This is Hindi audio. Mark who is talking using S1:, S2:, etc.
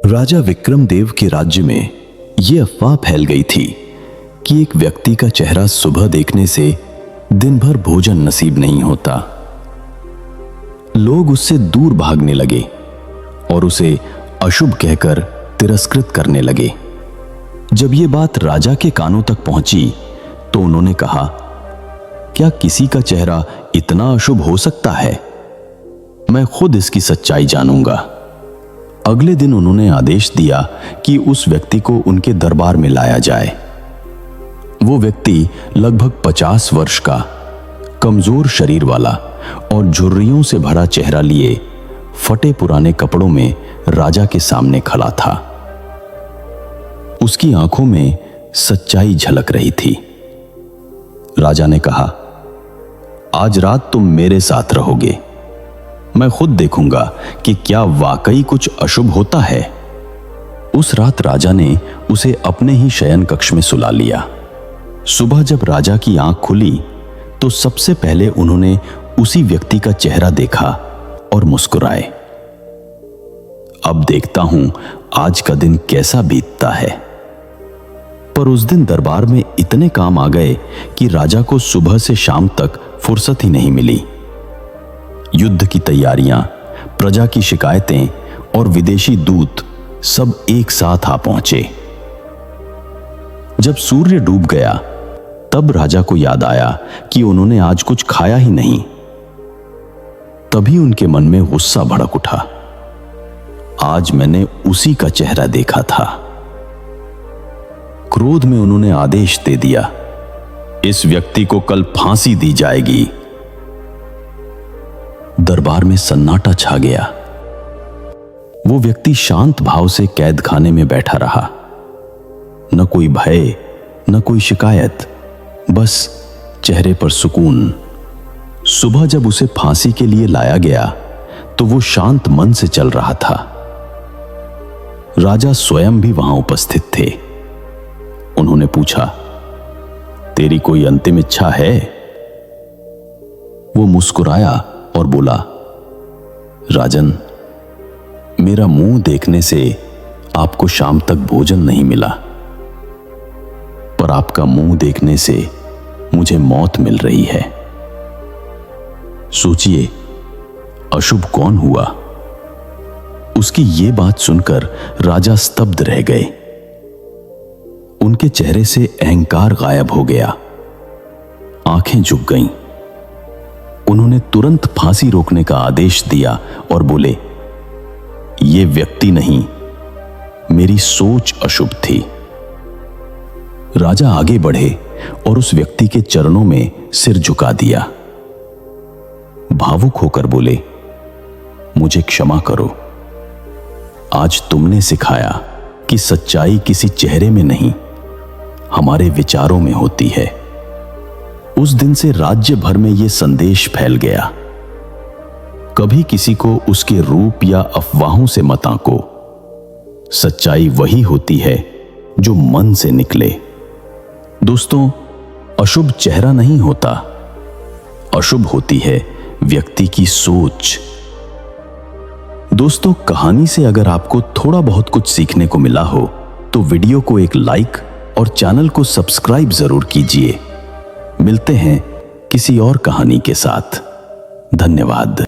S1: राजा विक्रमदेव के राज्य में यह अफवाह फैल गई थी कि एक व्यक्ति का चेहरा सुबह देखने से दिन भर भोजन नसीब नहीं होता। लोग उससे दूर भागने लगे और उसे अशुभ कहकर तिरस्कृत करने लगे। जब यह बात राजा के कानों तक पहुंची तो उन्होंने कहा, क्या किसी का चेहरा इतना अशुभ हो सकता है? मैं खुद इसकी सच्चाई जानूंगा। अगले दिन उन्होंने आदेश दिया कि उस व्यक्ति को उनके दरबार में लाया जाए। वो व्यक्ति लगभग 50 वर्ष का, कमजोर शरीर वाला और झुर्रियों से भरा चेहरा लिए फटे पुराने कपड़ों में राजा के सामने खड़ा था। उसकी आंखों में सच्चाई झलक रही थी। राजा ने कहा, आज रात तुम मेरे साथ रहोगे। मैं खुद देखूंगा कि क्या वाकई कुछ अशुभ होता है। उस रात राजा ने उसे अपने ही शयन कक्ष में सुला लिया। सुबह जब राजा की आंख खुली तो सबसे पहले उन्होंने उसी व्यक्ति का चेहरा देखा और मुस्कुराए। अब देखता हूं आज का दिन कैसा बीतता है। पर उस दिन दरबार में इतने काम आ गए कि राजा को सुबह से शाम तक फुर्सत ही नहीं मिली। युद्ध की तैयारियां, प्रजा की शिकायतें और विदेशी दूत सब एक साथ आ पहुंचे। जब सूर्य डूब गया तब राजा को याद आया कि उन्होंने आज कुछ खाया ही नहीं। तभी उनके मन में गुस्सा भड़क उठा। आज मैंने उसी का चेहरा देखा था। क्रोध में उन्होंने आदेश दे दिया, इस व्यक्ति को कल फांसी दी जाएगी। दरबार में सन्नाटा छा गया। वो व्यक्ति शांत भाव से कैद खाने में बैठा रहा। न कोई भय, न कोई शिकायत, बस चेहरे पर सुकून। सुबह जब उसे फांसी के लिए लाया गया तो वो शांत मन से चल रहा था। राजा स्वयं भी वहां उपस्थित थे। उन्होंने पूछा, तेरी कोई अंतिम इच्छा है? वो मुस्कुराया और बोला, राजन, मेरा मुंह देखने से आपको शाम तक भोजन नहीं मिला, पर आपका मुंह देखने से मुझे मौत मिल रही है। सोचिए, अशुभ कौन हुआ? उसकी ये बात सुनकर राजा स्तब्ध रह गए। उनके चेहरे से अहंकार गायब हो गया। आंखें झुक गईं। उन्होंने तुरंत फांसी रोकने का आदेश दिया और बोले, यह व्यक्ति नहीं, मेरी सोच अशुभ थी। राजा आगे बढ़े और उस व्यक्ति के चरणों में सिर झुका दिया। भावुक होकर बोले, मुझे क्षमा करो। आज तुमने सिखाया कि सच्चाई किसी चेहरे में नहीं, हमारे विचारों में होती है। उस दिन से राज्य भर में यह संदेश फैल गया, कभी किसी को उसके रूप या अफवाहों से मत आंको। सच्चाई वही होती है जो मन से निकले। दोस्तों, अशुभ चेहरा नहीं होता, अशुभ होती है व्यक्ति की सोच। दोस्तों, कहानी से अगर आपको थोड़ा बहुत कुछ सीखने को मिला हो तो वीडियो को एक लाइक और चैनल को सब्सक्राइब जरूर कीजिए। मिलते हैं किसी और कहानी के साथ। धन्यवाद।